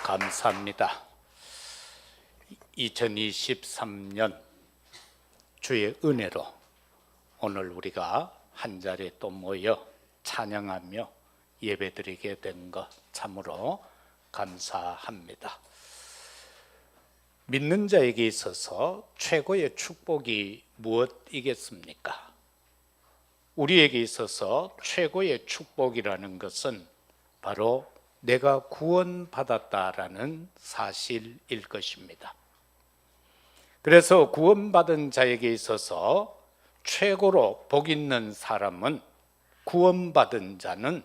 감사합니다. 2023년 주의 은혜로 오늘 우리가 한자리에 또 모여 찬양하며 예배드리게 된 것 참으로 감사합니다. 믿는 자에게 있어서 최고의 축복이 무엇이겠습니까? 우리에게 있어서 최고의 축복이라는 것은 바로 내가 구원받았다라는 사실일 것입니다. 그래서 구원받은 자에게 있어서 최고로 복 있는 사람은, 구원받은 자는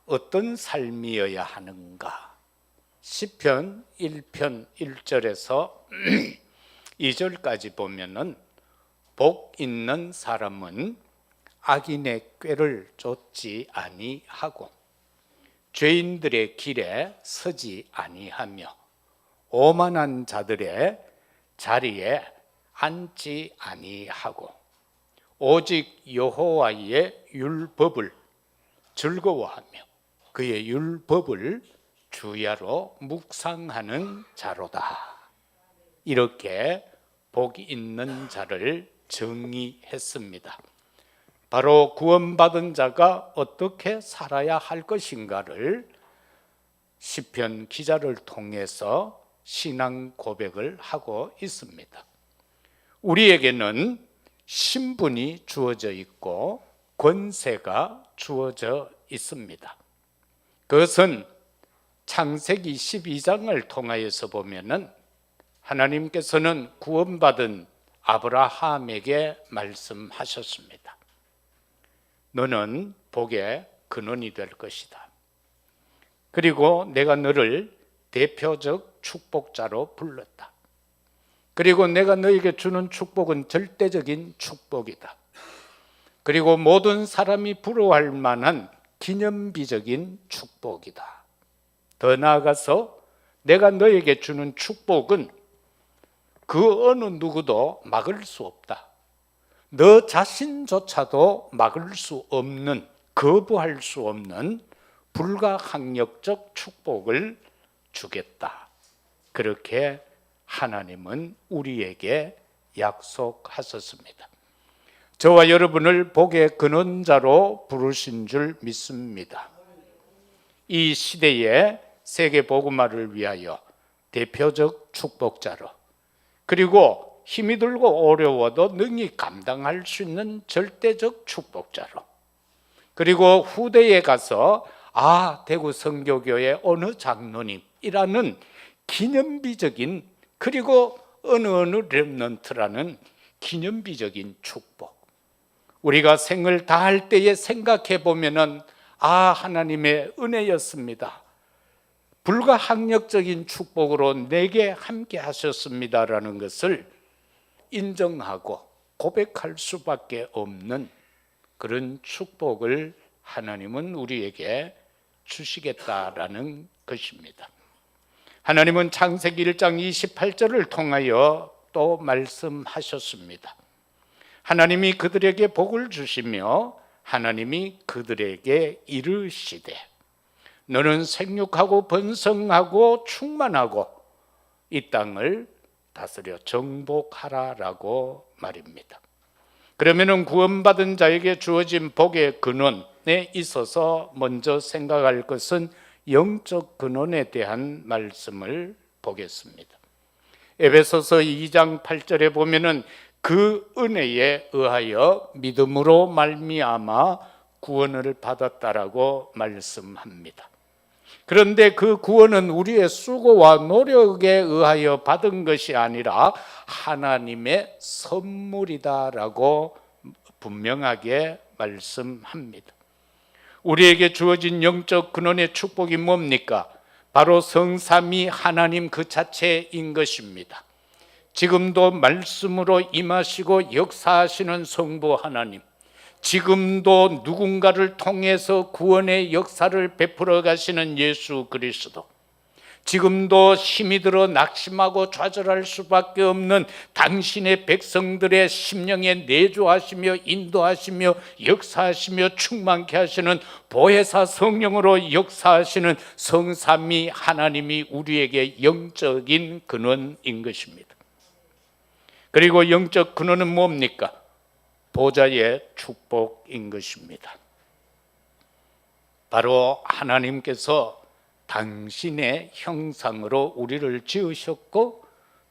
어떤 삶이어야 하는가? 시편 1편 1절에서 2절까지 보면은 복 있는 사람은 악인의 꾀를 쫓지 아니하고 죄인들의 길에 서지 아니하며 오만한 자들의 자리에 앉지 아니하고 오직 여호와의 율법을 즐거워하며 그의 율법을 주야로 묵상하는 자로다. 이렇게 복 있는 자를 정의했습니다. 바로 구원받은 자가 어떻게 살아야 할 것인가를 시편 기자를 통해서 신앙 고백을 하고 있습니다. 우리에게는 신분이 주어져 있고 권세가 주어져 있습니다. 그것은 창세기 12장을 통하여서 보면은 하나님께서는 구원받은 아브라함에게 말씀하셨습니다. 너는 복의 근원이 될 것이다. 그리고 내가 너를 대표적 축복자로 불렀다. 그리고 내가 너에게 주는 축복은 절대적인 축복이다. 그리고 모든 사람이 부러워할 만한 기념비적인 축복이다. 더 나아가서 내가 너에게 주는 축복은 그 어느 누구도 막을 수 없다. 너 자신조차도 막을 수 없는, 거부할 수 없는 불가항력적 축복을 주겠다. 그렇게 하나님은 우리에게 약속하셨습니다. 저와 여러분을 복의 근원자로 부르신 줄 믿습니다. 이 시대의 세계 복음화를 위하여 대표적 축복자로, 그리고 힘이 들고 어려워도 능히 감당할 수 있는 절대적 축복자로, 그리고 후대에 가서 대구 성교교회 어느 장로님이라는 기념비적인, 그리고 어느 렘넌트라는 기념비적인 축복, 우리가 생을 다할 때에 생각해 보면은 하나님의 은혜였습니다. 불가항력적인 축복으로 내게 함께 하셨습니다라는 것을 인정하고 고백할 수밖에 없는 그런 축복을 하나님은 우리에게 주시겠다라는 것입니다. 하나님은 창세기 1장 28절을 통하여 또 말씀하셨습니다. 하나님이 그들에게 복을 주시며 하나님이 그들에게 이르시되 너는 생육하고 번성하고 충만하고 이 땅을 다스려 정복하라라고 말입니다. 그러면은 구원받은 자에게 주어진 복의 근원에 있어서 먼저 생각할 것은 영적 근원에 대한 말씀을 보겠습니다. 에베소서 2장 8절에 보면은 그 은혜에 의하여 믿음으로 말미암아 구원을 받았다라고 말씀합니다. 그런데 그 구원은 우리의 수고와 노력에 의하여 받은 것이 아니라 하나님의 선물이다라고 분명하게 말씀합니다. 우리에게 주어진 영적 근원의 축복이 뭡니까? 바로 성삼위 하나님 그 자체인 것입니다. 지금도 말씀으로 임하시고 역사하시는 성부 하나님, 지금도 누군가를 통해서 구원의 역사를 베풀어 가시는 예수 그리스도, 지금도 힘이 들어 낙심하고 좌절할 수밖에 없는 당신의 백성들의 심령에 내주하시며 인도하시며 역사하시며 충만케 하시는 보혜사 성령으로 역사하시는 성삼위 하나님이 우리에게 영적인 근원인 것입니다. 그리고 영적 근원은 뭡니까? 보좌의 축복인 것입니다. 바로 하나님께서 당신의 형상으로 우리를 지으셨고,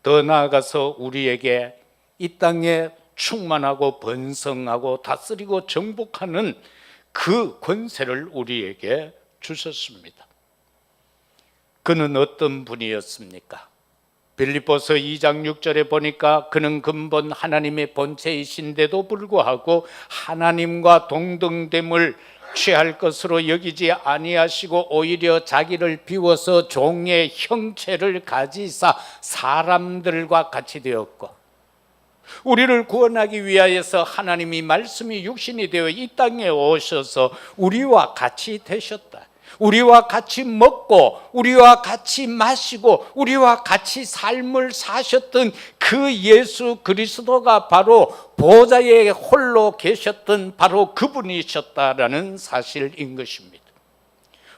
더 나아가서 우리에게 이 땅에 충만하고 번성하고 다스리고 정복하는 그 권세를 우리에게 주셨습니다. 그는 어떤 분이었습니까? 빌립보서 2장 6절에 보니까 그는 근본 하나님의 본체이신데도 불구하고 하나님과 동등됨을 취할 것으로 여기지 아니하시고 오히려 자기를 비워서 종의 형체를 가지사 사람들과 같이 되었고, 우리를 구원하기 위하여서 하나님이 말씀이 육신이 되어 이 땅에 오셔서 우리와 같이 되셨다. 우리와 같이 먹고 우리와 같이 마시고 우리와 같이 삶을 사셨던 그 예수 그리스도가 바로 보좌에 홀로 계셨던 바로 그분이셨다라는 사실인 것입니다.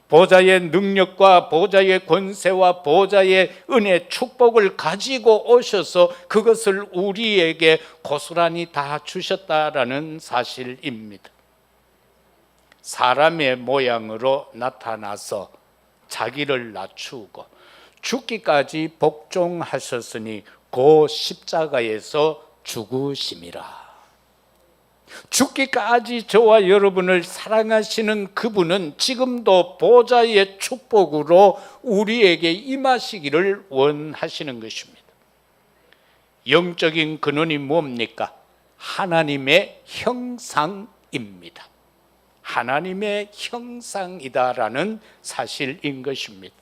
보좌의 능력과 보좌의 권세와 보좌의 은혜 축복을 가지고 오셔서 그것을 우리에게 고스란히 다 주셨다라는 사실입니다. 사람의 모양으로 나타나서 자기를 낮추고 죽기까지 복종하셨으니 그 십자가에서 죽으심이라. 죽기까지 저와 여러분을 사랑하시는 그분은 지금도 보좌의 축복으로 우리에게 임하시기를 원하시는 것입니다. 영적인 근원이 뭡니까? 하나님의 형상입니다. 하나님의 형상이다라는 사실인 것입니다.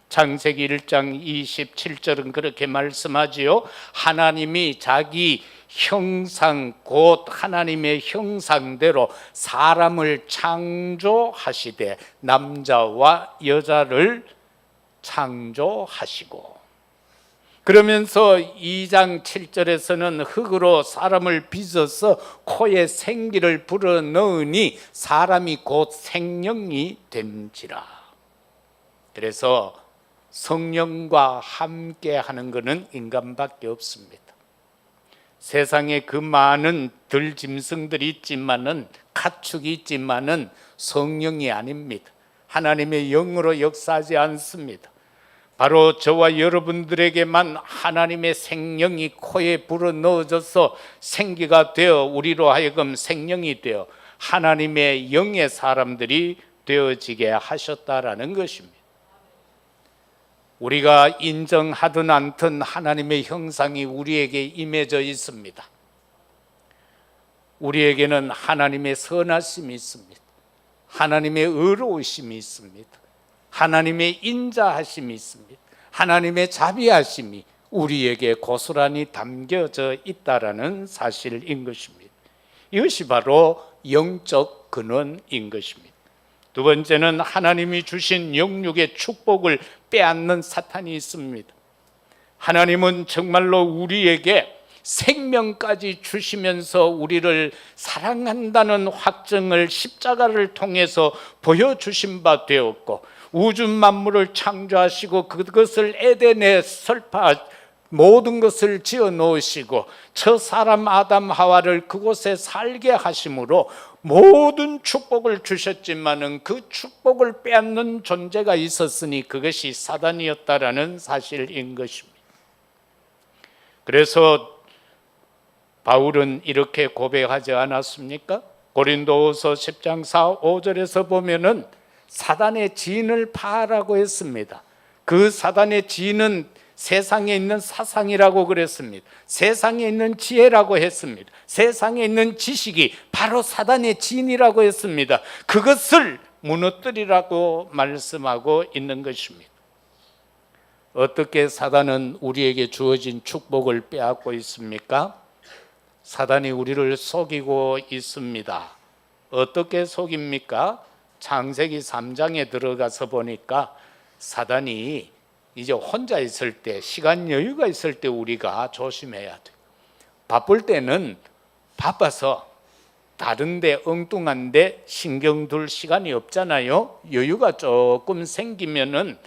창세기 1장 27절은 그렇게 말씀하지요. 하나님이 자기 형상 곧 하나님의 형상대로 사람을 창조하시되 남자와 여자를 창조하시고, 그러면서 2장 7절에서는 흙으로 사람을 빚어서 코에 생기를 불어넣으니 사람이 곧 생명이 된지라. 그래서 성령과 함께 하는 것은 인간밖에 없습니다. 세상에 그 많은 들짐승들이 있지만은, 가축이 있지만은 성령이 아닙니다. 하나님의 영으로 역사하지 않습니다. 바로 저와 여러분들에게만 하나님의 생명이 코에 불어넣어져서 생기가 되어 우리로 하여금 생명이 되어 하나님의 영의 사람들이 되어지게 하셨다라는 것입니다. 우리가 인정하든 않든 하나님의 형상이 우리에게 임해져 있습니다. 우리에게는 하나님의 선하심이 있습니다. 하나님의 의로우심이 있습니다. 하나님의 인자하심이 있습니다. 하나님의 자비하심이 우리에게 고스란히 담겨져 있다라는 사실인 것입니다. 이것이 바로 영적 근원인 것입니다. 두 번째는 하나님이 주신 영육의 축복을 빼앗는 사탄이 있습니다. 하나님은 정말로 우리에게 생명까지 주시면서 우리를 사랑한다는 확증을 십자가를 통해서 보여주신 바 되었고, 우주 만물을 창조하시고 그것을 에덴에 모든 것을 지어 놓으시고 첫 사람 아담 하와를 그곳에 살게 하심으로 모든 축복을 주셨지만은 그 축복을 빼앗는 존재가 있었으니 그것이 사단이었다라는 사실인 것입니다. 그래서 바울은 이렇게 고백하지 않았습니까? 고린도후서 10장 4, 5절에서 보면은 사단의 지인을 파라고 했습니다. 그 사단의 지인은 세상에 있는 사상이라고 그랬습니다. 세상에 있는 지혜라고 했습니다. 세상에 있는 지식이 바로 사단의 지인이라고 했습니다. 그것을 무너뜨리라고 말씀하고 있는 것입니다. 어떻게 사단은 우리에게 주어진 축복을 빼앗고 있습니까? 사단이 우리를 속이고 있습니다. 어떻게 속입니까? 창세기 3장에 들어가서 보니까 사단이 이제 혼자 있을 때, 시간 여유가 있을 때 우리가 조심해야 돼요. 바쁠 때는 바빠서 다른데 엉뚱한데 신경 둘 시간이 없잖아요. 여유가 조금 생기면은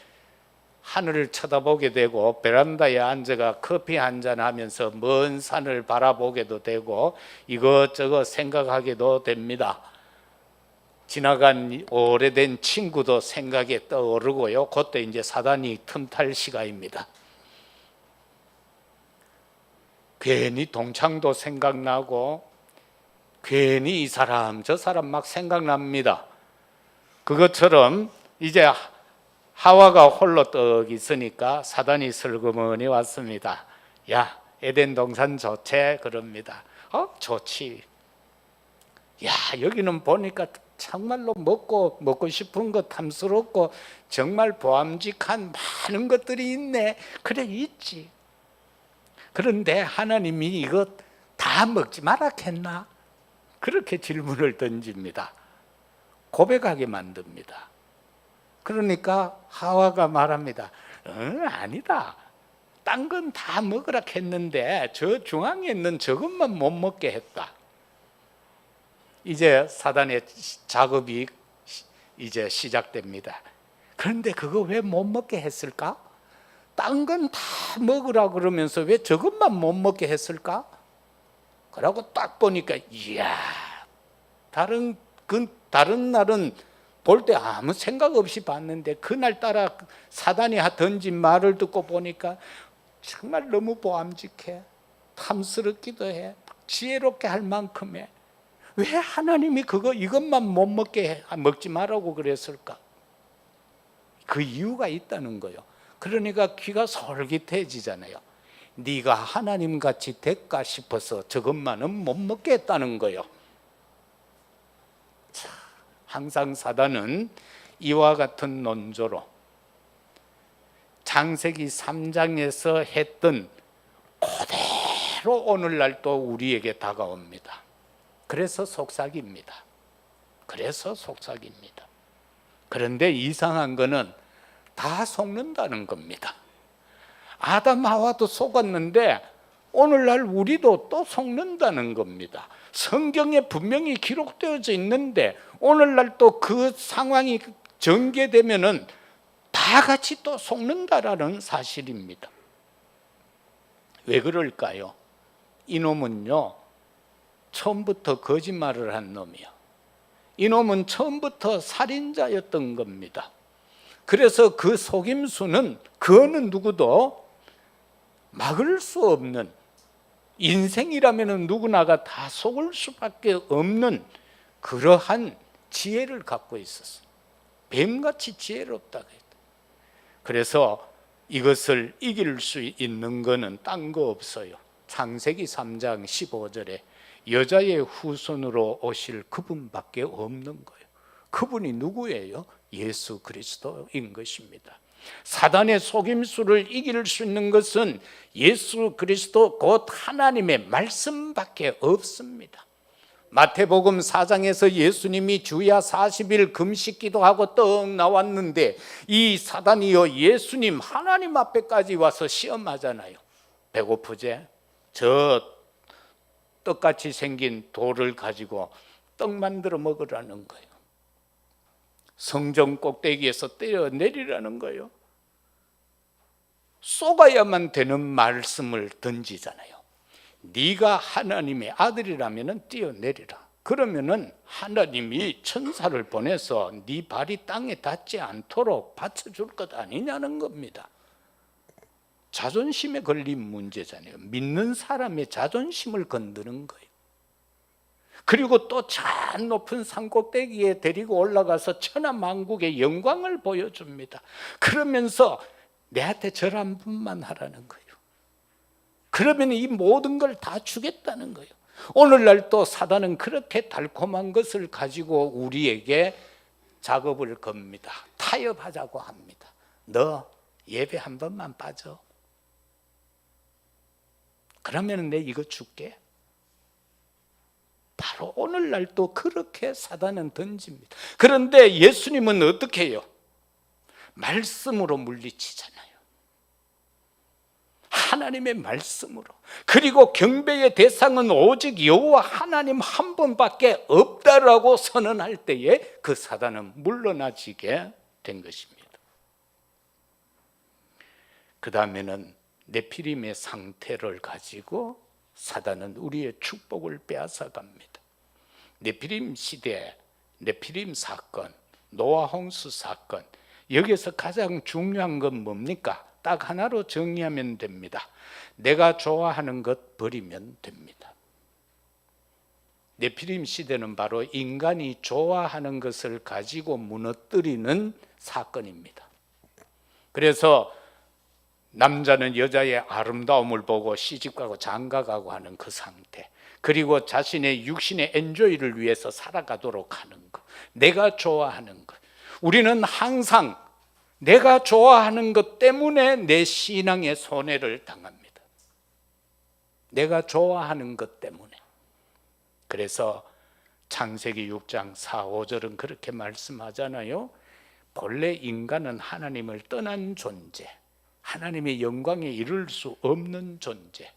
하늘을 쳐다보게 되고 베란다에 앉아가 커피 한잔 하면서 먼 산을 바라보게도 되고 이것저것 생각하게도 됩니다. 지나간 오래된 친구도 생각에 떠오르고요. 그때 이제 사단이 틈탈 시간입니다. 괜히 동창도 생각나고 괜히 이 사람 저 사람 막 생각납니다. 그것처럼 이제 하와가 홀로 떡 있으니까 사단이 슬그머니 왔습니다. 야, 에덴 동산 좋지? 그럽니다. 좋지. 야, 여기는 보니까 정말로 먹고 싶은 거 탐스럽고 정말 보암직한 많은 것들이 있네. 그래, 있지. 그런데 하나님이 이거 다 먹지 마라 했나? 그렇게 질문을 던집니다. 고백하게 만듭니다. 그러니까 하와가 말합니다. 아니다. 딴 건 다 먹으라 했는데 저 중앙에 있는 저것만 못 먹게 했다. 이제 사단의 작업이 이제 시작됩니다. 그런데 그거 왜 못 먹게 했을까? 딴 건 다 먹으라 그러면서 왜 저것만 못 먹게 했을까? 그러고 딱 보니까 이야, 다른 날은 볼 때 아무 생각 없이 봤는데 그날따라 사단이 던진 말을 듣고 보니까 정말 너무 보암직해, 탐스럽기도 해, 지혜롭게 할 만큼에 왜 하나님이 이것만 못 먹지 말라고 그랬을까? 그 이유가 있다는 거예요. 그러니까 귀가 솔깃해지잖아요. 네가 하나님같이 될까 싶어서 저것만은 못 먹게 했다는 거예요. 자, 항상 사단은 이와 같은 논조로 창세기 3장에서 했던 그대로 오늘날 또 우리에게 다가옵니다. 그래서 속삭입니다. 그런데 이상한 거는 다 속는다는 겁니다. 아담 하와도 속았는데 오늘날 우리도 또 속는다는 겁니다. 성경에 분명히 기록되어져 있는데 오늘날 또 그 상황이 전개되면은 다 같이 또 속는다라는 사실입니다. 왜 그럴까요? 이놈은요, 처음부터 거짓말을 한 놈이요. 이놈은 처음부터 살인자였던 겁니다. 그래서 그 속임수는 그 어느 누구도 막을 수 없는, 인생이라면 누구나가 다 속을 수밖에 없는 그러한 지혜를 갖고 있었어요. 뱀같이 지혜롭다고 했다. 그래서 이것을 이길 수 있는 거는 딴 거 없어요. 창세기 3장 15절에 여자의 후손으로 오실 그분밖에 없는 거예요. 그분이 누구예요? 예수 그리스도인 것입니다. 사단의 속임수를 이길 수 있는 것은 예수 그리스도 곧 하나님의 말씀밖에 없습니다. 마태복음 4장에서 예수님이 주야 40일 금식 기도하고 떡 나왔는데 이 사단이요, 예수님 하나님 앞에까지 와서 시험하잖아요. 배고프제? 저 떡같이 생긴 돌을 가지고 떡 만들어 먹으라는 거예요. 성전 꼭대기에서 떼어내리라는 거예요. 쏘가야만 되는 말씀을 던지잖아요. 네가 하나님의 아들이라면 뛰어내리라. 그러면은 하나님이 천사를 보내서 네 발이 땅에 닿지 않도록 받쳐줄 것 아니냐는 겁니다. 자존심에 걸린 문제잖아요. 믿는 사람의 자존심을 건드는 거예요. 그리고 또 저 높은 산꼭대기에 데리고 올라가서 천하만국의 영광을 보여줍니다. 그러면서 내한테 절 한 번만 하라는 거예요. 그러면 이 모든 걸 다 주겠다는 거예요. 오늘날 또 사단은 그렇게 달콤한 것을 가지고 우리에게 작업을 겁니다. 타협하자고 합니다. 너 예배 한 번만 빠져. 그러면 내 이거 줄게. 바로 오늘날 또 그렇게 사단은 던집니다. 그런데 예수님은 어떻게 해요? 말씀으로 물리치잖아요. 하나님의 말씀으로, 그리고 경배의 대상은 오직 여호와 하나님 한 분밖에 없다라고 선언할 때에 그 사단은 물러나지게 된 것입니다. 그 다음에는 네피림의 상태를 가지고 사단은 우리의 축복을 빼앗아 갑니다. 네피림 시대, 네피림 사건, 노아 홍수 사건, 여기에서 가장 중요한 건 뭡니까? 딱 하나로 정의하면 됩니다. 내가 좋아하는 것 버리면 됩니다. 네피림 시대는 바로 인간이 좋아하는 것을 가지고 무너뜨리는 사건입니다. 그래서 남자는 여자의 아름다움을 보고 시집가고 장가가고 하는 그 상태, 그리고 자신의 육신의 엔조이를 위해서 살아가도록 하는 것, 내가 좋아하는 것. 우리는 항상 내가 좋아하는 것 때문에 내 신앙의 손해를 당합니다. 내가 좋아하는 것 때문에. 그래서 창세기 6장 4, 5절은 그렇게 말씀하잖아요. 본래 인간은 하나님을 떠난 존재, 하나님의 영광에 이를 수 없는 존재,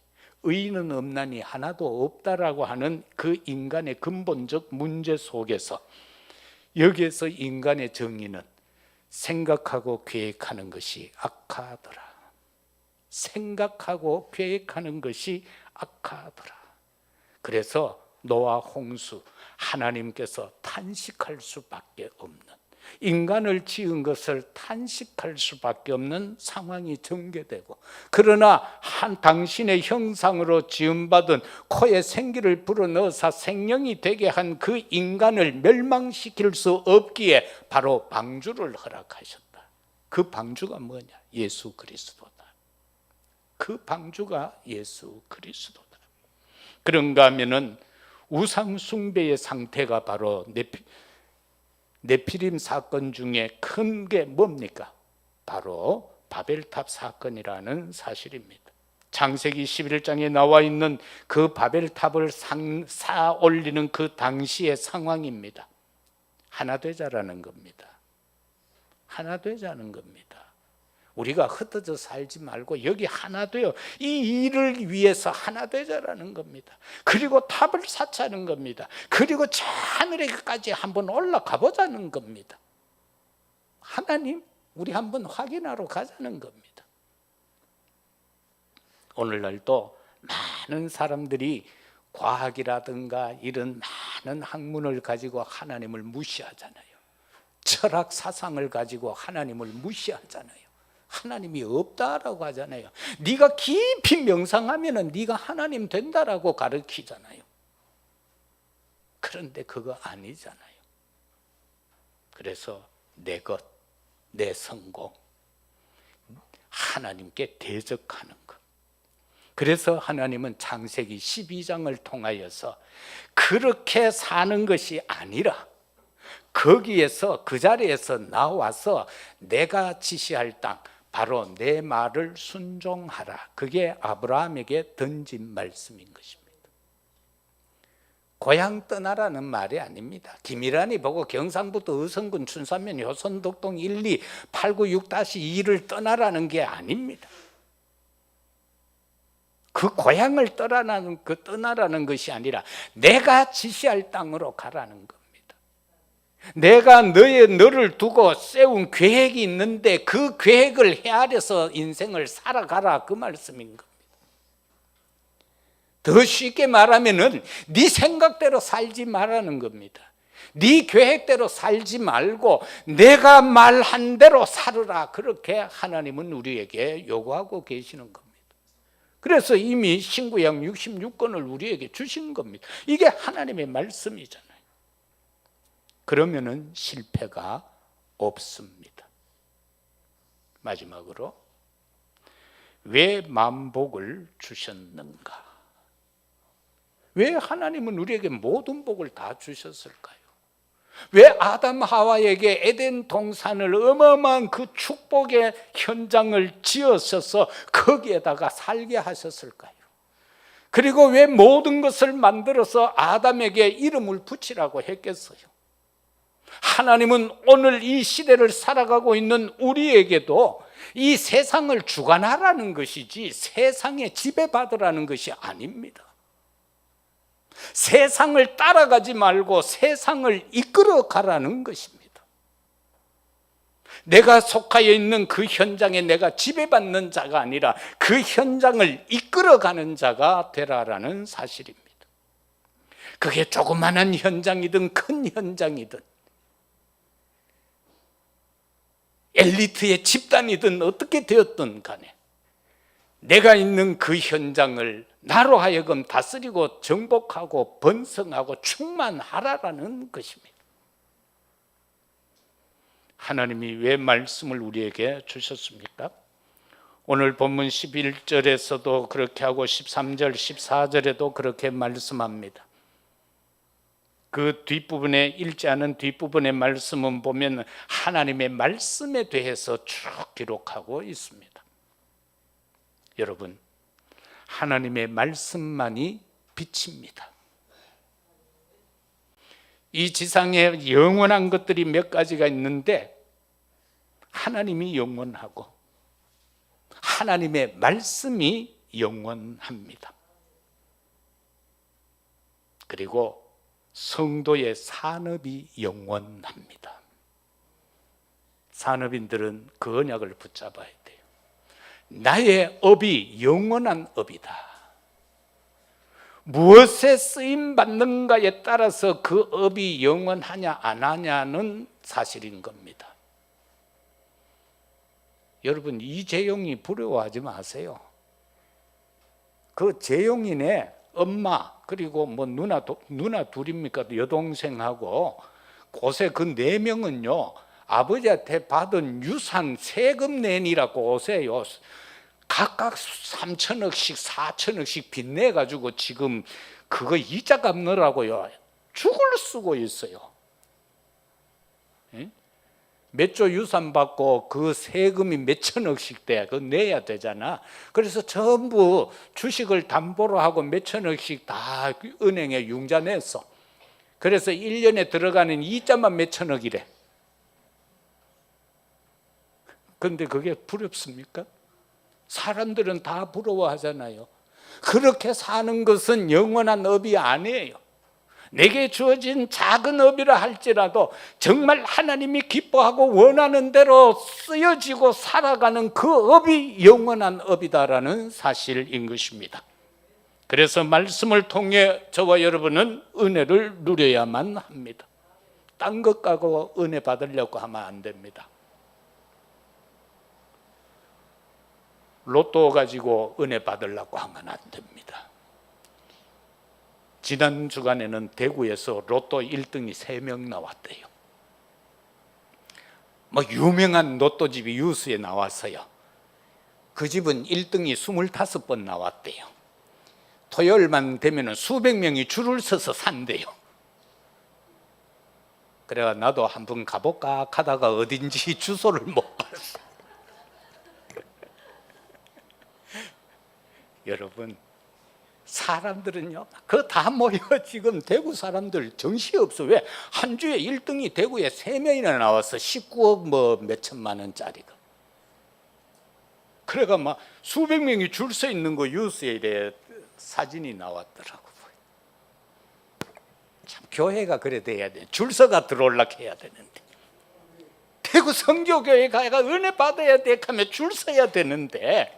의인은 없나니 하나도 없다라고 하는 그 인간의 근본적 문제 속에서, 여기에서 인간의 정의는 생각하고 계획하는 것이 악하더라. 생각하고 계획하는 것이 악하더라. 그래서 노아 홍수, 하나님께서 탄식할 수밖에 없는, 인간을 지은 것을 탄식할 수밖에 없는 상황이 전개되고, 그러나 당신의 형상으로 지음받은 코에 생기를 불어넣어서 생명이 되게 한 그 인간을 멸망시킬 수 없기에 바로 방주를 허락하셨다. 그 방주가 뭐냐? 예수 그리스도다. 그 방주가 예수 그리스도다. 그런가 하면은 우상 숭배의 상태가 바로 네피림 사건 중에 큰 게 뭡니까? 바로 바벨탑 사건이라는 사실입니다. 창세기 11장에 나와 있는 그 바벨탑을 쌓아 올리는 그 당시의 상황입니다. 하나 되자라는 겁니다. 하나 되자는 겁니다. 우리가 흩어져 살지 말고 여기 하나 되어 이 일을 위해서 하나 되자라는 겁니다. 그리고 탑을 쌓자는 겁니다. 그리고 저 하늘에까지 한번 올라가 보자는 겁니다. 하나님, 우리 한번 확인하러 가자는 겁니다. 오늘날도 많은 사람들이 과학이라든가 이런 많은 학문을 가지고 하나님을 무시하잖아요. 철학 사상을 가지고 하나님을 무시하잖아요. 하나님이 없다라고 하잖아요. 네가 깊이 명상하면은 네가 하나님 된다라고 가르치잖아요. 그런데 그거 아니잖아요. 그래서 내 것, 내 성공, 하나님께 대적하는 것. 그래서 하나님은 창세기 12장을 통하여서 그렇게 사는 것이 아니라 거기에서, 그 자리에서 나와서 내가 지시할 땅, 바로 내 말을 순종하라. 그게 아브라함에게 던진 말씀인 것입니다. 고향 떠나라는 말이 아닙니다. 김일환이 보고 경상북도 의성군 춘삼면 효선덕동 1, 2, 896-2를 떠나라는 게 아닙니다. 그 고향을 떠나라는 것이 아니라 내가 지시할 땅으로 가라는 것. 내가 너를 두고 세운 계획이 있는데 그 계획을 헤아려서 인생을 살아가라, 그 말씀인 겁니다. 더 쉽게 말하면은 네 생각대로 살지 말라는 겁니다. 네 계획대로 살지 말고 내가 말한 대로 살으라, 그렇게 하나님은 우리에게 요구하고 계시는 겁니다. 그래서 이미 신구약 66권을 우리에게 주신 겁니다. 이게 하나님의 말씀이잖아요. 그러면은 실패가 없습니다. 마지막으로, 왜 만복을 주셨는가? 왜 하나님은 우리에게 모든 복을 다 주셨을까요? 왜 아담 하와에게 에덴 동산을 어마어마한 그 축복의 현장을 지으셔서 거기에다가 살게 하셨을까요? 그리고 왜 모든 것을 만들어서 아담에게 이름을 붙이라고 했겠어요? 하나님은 오늘 이 시대를 살아가고 있는 우리에게도 이 세상을 주관하라는 것이지 세상에 지배받으라는 것이 아닙니다. 세상을 따라가지 말고 세상을 이끌어 가라는 것입니다. 내가 속하여 있는 그 현장에 내가 지배받는 자가 아니라 그 현장을 이끌어가는 자가 되라라는 사실입니다. 그게 조그마한 현장이든 큰 현장이든 엘리트의 집단이든 어떻게 되었든 간에 내가 있는 그 현장을 나로 하여금 다스리고 정복하고 번성하고 충만하라라는 것입니다. 하나님이 왜 말씀을 우리에게 주셨습니까? 오늘 본문 11절에서도 그렇게 하고 13절, 14절에도 그렇게 말씀합니다. 그 뒷부분에 읽지 않은 뒷부분의 말씀은 보면 하나님의 말씀에 대해서 쭉 기록하고 있습니다. 여러분, 하나님의 말씀만이 빛입니다. 이 지상에 영원한 것들이 몇 가지가 있는데 하나님이 영원하고 하나님의 말씀이 영원합니다. 그리고 성도의 산업이 영원합니다. 산업인들은 그 언약을 붙잡아야 돼요. 나의 업이 영원한 업이다. 무엇에 쓰임 받는가에 따라서 그 업이 영원하냐 안 하냐는 사실인 겁니다. 여러분, 이재용이 부러워하지 마세요. 그 재용이네 엄마 그리고 뭐 누나 둘입니까? 여동생하고 곳에 그 4명은요 아버지한테 받은 유산 세금 내니라고 오세요. 각각 3천억씩 4천억씩 빚내가지고 지금 그거 이자 갚느라고요 죽을 쓰고 있어요. 몇 조 유산 받고 그 세금이 몇 천억씩 돼. 그거 내야 되잖아. 그래서 전부 주식을 담보로 하고 몇 천억씩 다 은행에 융자 냈어. 그래서 1년에 들어가는 이자만 몇 천억이래. 그런데 그게 부럽습니까? 사람들은 다 부러워하잖아요. 그렇게 사는 것은 영원한 업이 아니에요. 내게 주어진 작은 업이라 할지라도 정말 하나님이 기뻐하고 원하는 대로 쓰여지고 살아가는 그 업이 영원한 업이다라는 사실인 것입니다. 그래서 말씀을 통해 저와 여러분은 은혜를 누려야만 합니다. 딴 것 가고 은혜 받으려고 하면 안 됩니다. 로또 가지고 은혜 받으려고 하면 안 됩니다. 지난 주간에는 대구에서 로또 1등이 3명 나왔대요. 뭐 유명한 로또집이 유수에 나왔어요. 그 집은 1등이 25번 나왔대요. 토요일만 되면 수백 명이 줄을 서서 산대요. 그래가 나도 한번 가볼까 하다가 어딘지 주소를 못 봤어. 여러분, 사람들은요 그거 다 모여 지금 대구 사람들 정신없어. 왜? 한 주에 1등이 대구에 3명이나 나와서 19억 뭐 몇천만 원짜리가. 그래가 막 수백 명이 줄 서 있는 거 뉴스에 이래 사진이 나왔더라고. 참 교회가 그래 돼야 돼. 줄 서가 들어올라 해야 되는데 대구 성교교회 가가 은혜 받아야 돼 하면 줄 서야 되는데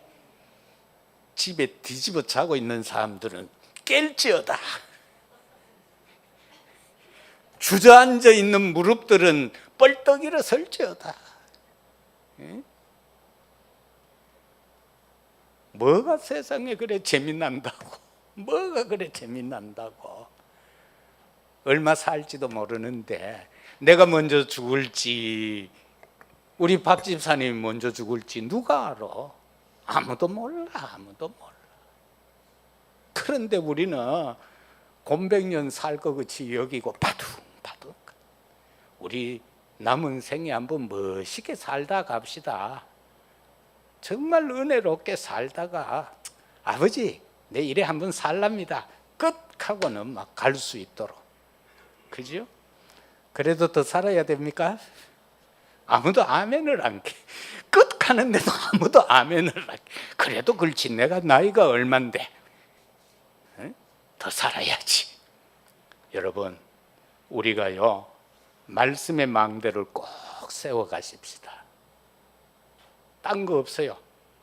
집에 뒤집어 자고 있는 사람들은 깰지어다. 주저앉아 있는 무릎들은 뻘떡 일어설지어다. 뭐가 세상에 그래 재미난다고. 뭐가 그래 재미난다고. 얼마 살지도 모르는데 내가 먼저 죽을지 우리 박 집사님이 먼저 죽을지 누가 알아? 아무도 몰라. 아무도 몰라. 그런데 우리는 곰백년 살 것 같이 여기고 바둥바둥 우리 남은 생에 한번 멋있게 살다 갑시다. 정말 은혜롭게 살다가 아버지 내 일에 한번 살랍니다 끝 하고는 막 갈 수 있도록. 그죠? 그래도 더 살아야 됩니까? 아무도 아멘을 안 해. 끝 하는데도 아무도 아멘을 하게. 그래도 그렇지, 내가 나이가 얼만데 더 살아야지. 여러분, 우리가요 말씀의 망대를 꼭 세워 가십시다. 딴 거 없어요.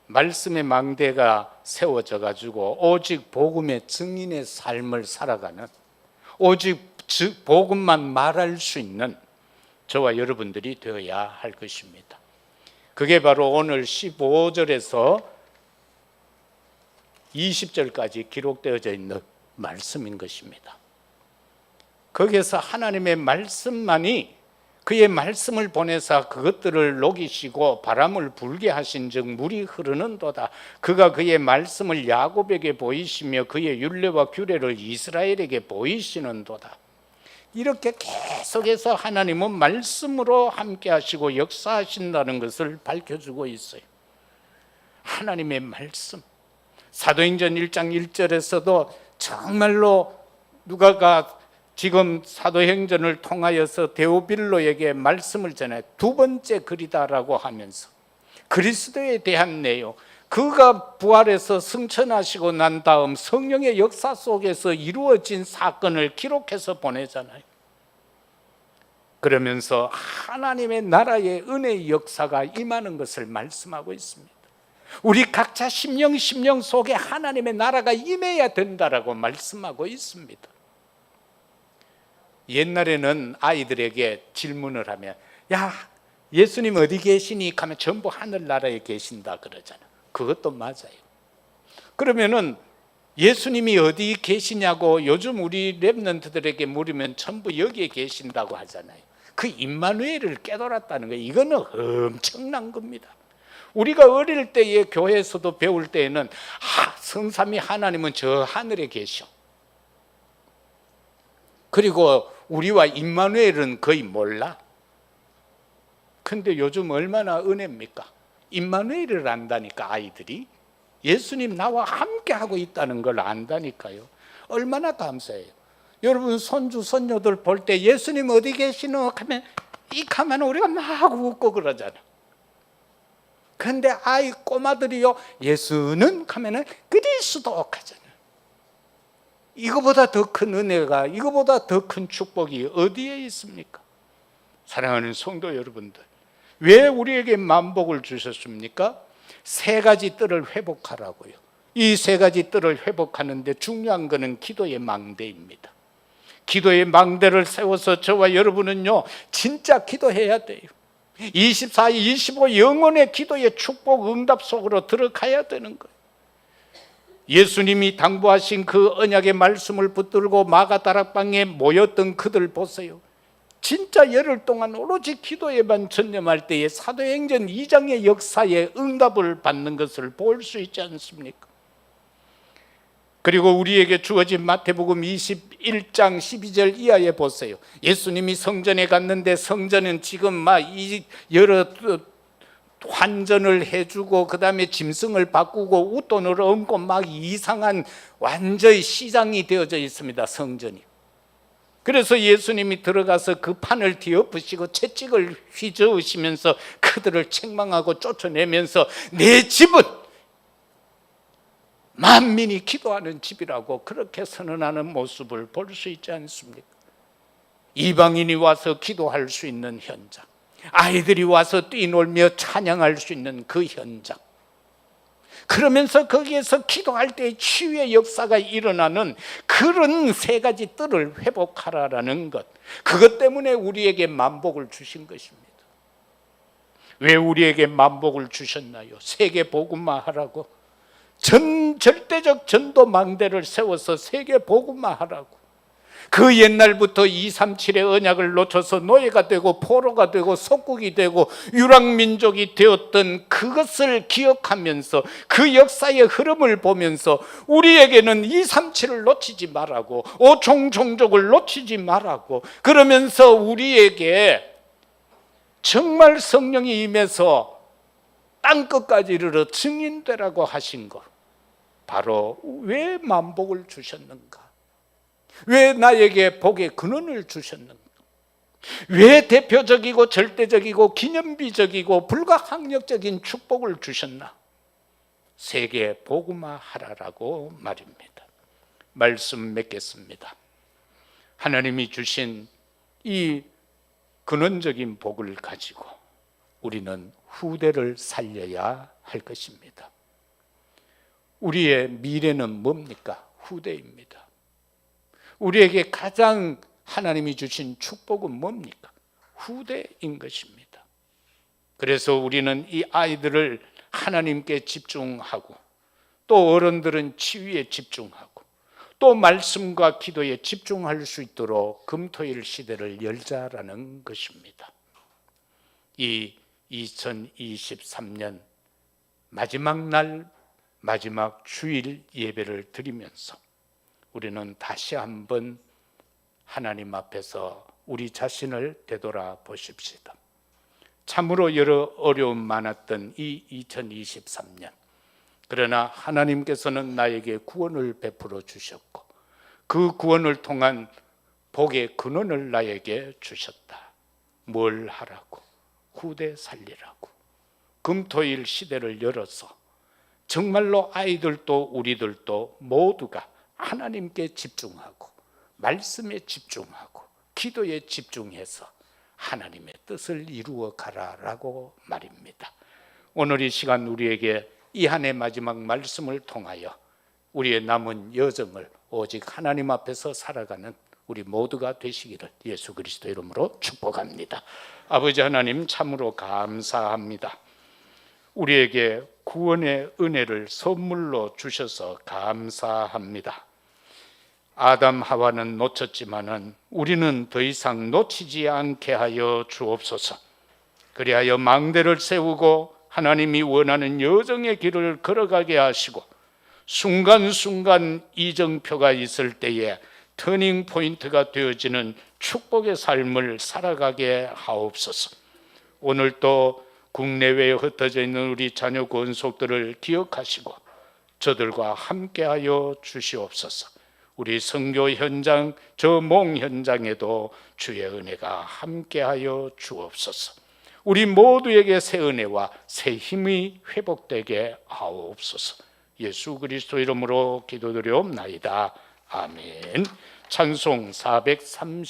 말씀의 망대가 세워져 가지고 오직 복음의 증인의 삶을 살아가는, 오직 복음만 말할 수 있는 저와 여러분들이 되어야 할 것입니다. 그게 바로 오늘 15절에서 20절까지 기록되어져 있는 말씀인 것입니다. 거기에서 하나님의 말씀만이, 그의 말씀을 보내사 그것들을 녹이시고 바람을 불게 하신즉 물이 흐르는도다. 그가 그의 말씀을 야곱에게 보이시며 그의 율례와 규례를 이스라엘에게 보이시는도다. 이렇게 계속해서 하나님은 말씀으로 함께 하시고 역사하신다는 것을 밝혀주고 있어요. 하나님의 말씀, 사도행전 1장 1절에서도 정말로 누가가 지금 사도행전을 통하여서 데오빌로에게 말씀을 전해 두 번째 글이다라고 하면서 그리스도에 대한 내용, 그가 부활해서 승천하시고 난 다음 성령의 역사 속에서 이루어진 사건을 기록해서 보내잖아요. 그러면서 하나님의 나라의 은혜의 역사가 임하는 것을 말씀하고 있습니다. 우리 각자 심령 속에 하나님의 나라가 임해야 된다라고 말씀하고 있습니다. 옛날에는 아이들에게 질문을 하면 야, 예수님 어디 계시니? 하면 전부 하늘나라에 계신다 그러잖아. 그것도 맞아요. 그러면은 예수님이 어디 계시냐고 요즘 우리 랩런트들에게 물으면 전부 여기에 계신다고 하잖아요. 그 임마누엘을 깨달았다는 거예요. 이거는 엄청난 겁니다. 우리가 어릴 때에 교회에서도 배울 때에는 성삼위 하나님은 저 하늘에 계셔. 그리고 우리와 임마누엘은 거의 몰라. 근데 요즘 얼마나 은혜입니까? 임마누엘을 안다니까. 아이들이 예수님 나와 함께 하고 있다는 걸 안다니까요. 얼마나 감사해요. 여러분 손주 손녀들 볼 때 예수님 어디 계시노? 하면 하면 우리가 막 웃고 그러잖아. 근데 아이 꼬마들이요 예수는 하면은 그리스도 하잖아. 이거보다 더 큰 은혜가, 이거보다 더 큰 축복이 어디에 있습니까? 사랑하는 성도 여러분들, 왜 우리에게 만복을 주셨습니까? 세 가지 뜰을 회복하라고요. 이 세 가지 뜰을 회복하는데 중요한 것은 기도의 망대입니다. 기도의 망대를 세워서 저와 여러분은요 진짜 기도해야 돼요. 24, 25 영혼의 기도의 축복 응답 속으로 들어가야 되는 거예요. 예수님이 당부하신 그 언약의 말씀을 붙들고 마가다락방에 모였던 그들 보세요. 진짜 열흘 동안 오로지 기도에만 전념할 때에 사도행전 2장의 역사에 응답을 받는 것을 볼 수 있지 않습니까? 그리고 우리에게 주어진 마태복음 21장 12절 이하에 보세요. 예수님이 성전에 갔는데 성전은 지금 막 여러 환전을 해주고 그 다음에 짐승을 바꾸고 웃돈을 얹고 막 이상한 완전히 시장이 되어져 있습니다. 성전이. 그래서 예수님이 들어가서 그 판을 뒤엎으시고 채찍을 휘저으시면서 그들을 책망하고 쫓아내면서 내 집은 만민이 기도하는 집이라고 그렇게 선언하는 모습을 볼 수 있지 않습니까? 이방인이 와서 기도할 수 있는 현장, 아이들이 와서 뛰놀며 찬양할 수 있는 그 현장, 그러면서 거기에서 기도할 때 치유의 역사가 일어나는 그런 세 가지 뜰을 회복하라라는 것, 그것 때문에 우리에게 만복을 주신 것입니다. 왜 우리에게 만복을 주셨나요? 세계 복음화 하라고, 절대적 전도 망대를 세워서 세계 복음화 하라고. 그 옛날부터 237의 언약을 놓쳐서 노예가 되고 포로가 되고 속국이 되고 유랑민족이 되었던 그것을 기억하면서 그 역사의 흐름을 보면서 우리에게는 237을 놓치지 말라고, 오총종족을 놓치지 말라고, 그러면서 우리에게 정말 성령이 임해서 땅끝까지 이르러 증인되라고 하신 것, 바로 왜 만복을 주셨는가? 왜 나에게 복의 근원을 주셨는가? 왜 대표적이고 절대적이고 기념비적이고 불가항력적인 축복을 주셨나? 세계 복음화하라라고 말입니다. 말씀 맺겠습니다. 하나님이 주신 이 근원적인 복을 가지고 우리는 후대를 살려야 할 것입니다. 우리의 미래는 뭡니까? 후대입니다. 우리에게 가장 하나님이 주신 축복은 뭡니까? 후대인 것입니다. 그래서 우리는 이 아이들을 하나님께 집중하고, 또 어른들은 치유에 집중하고, 또 말씀과 기도에 집중할 수 있도록 금토일 시대를 열자라는 것입니다. 이 2023년 마지막 날 마지막 주일 예배를 드리면서 우리는 다시 한번 하나님 앞에서 우리 자신을 되돌아 보십시다. 참으로 여러 어려움 많았던 이 2023년, 그러나 하나님께서는 나에게 구원을 베풀어 주셨고 그 구원을 통한 복의 근원을 나에게 주셨다. 뭘 하라고? 후대 살리라고. 금토일 시대를 열어서 정말로 아이들도 우리들도 모두가 하나님께 집중하고 말씀에 집중하고 기도에 집중해서 하나님의 뜻을 이루어 가라라고 말입니다. 오늘 이 시간 우리에게 이 한 해 마지막 말씀을 통하여 우리의 남은 여정을 오직 하나님 앞에서 살아가는 우리 모두가 되시기를 예수 그리스도 이름으로 축복합니다. 아버지 하나님, 참으로 감사합니다. 우리에게 구원의 은혜를 선물로 주셔서 감사합니다. 아담 하와는 놓쳤지만은 우리는 더 이상 놓치지 않게 하여 주옵소서. 그리하여 망대를 세우고 하나님이 원하는 여정의 길을 걸어가게 하시고 순간순간 이정표가 있을 때에 터닝 포인트가 되어지는 축복의 삶을 살아가게 하옵소서. 오늘 또 국내외에 흩어져 있는 우리 자녀 권속들을 기억하시고 저들과 함께하여 주시옵소서. 우리 선교 현장, 저 몽 현장에도 주의 은혜가 함께하여 주옵소서. 우리 모두에게 새 은혜와 새 힘이 회복되게 하옵소서. 예수 그리스도 이름으로 기도드리옵나이다. 아멘. 찬송 430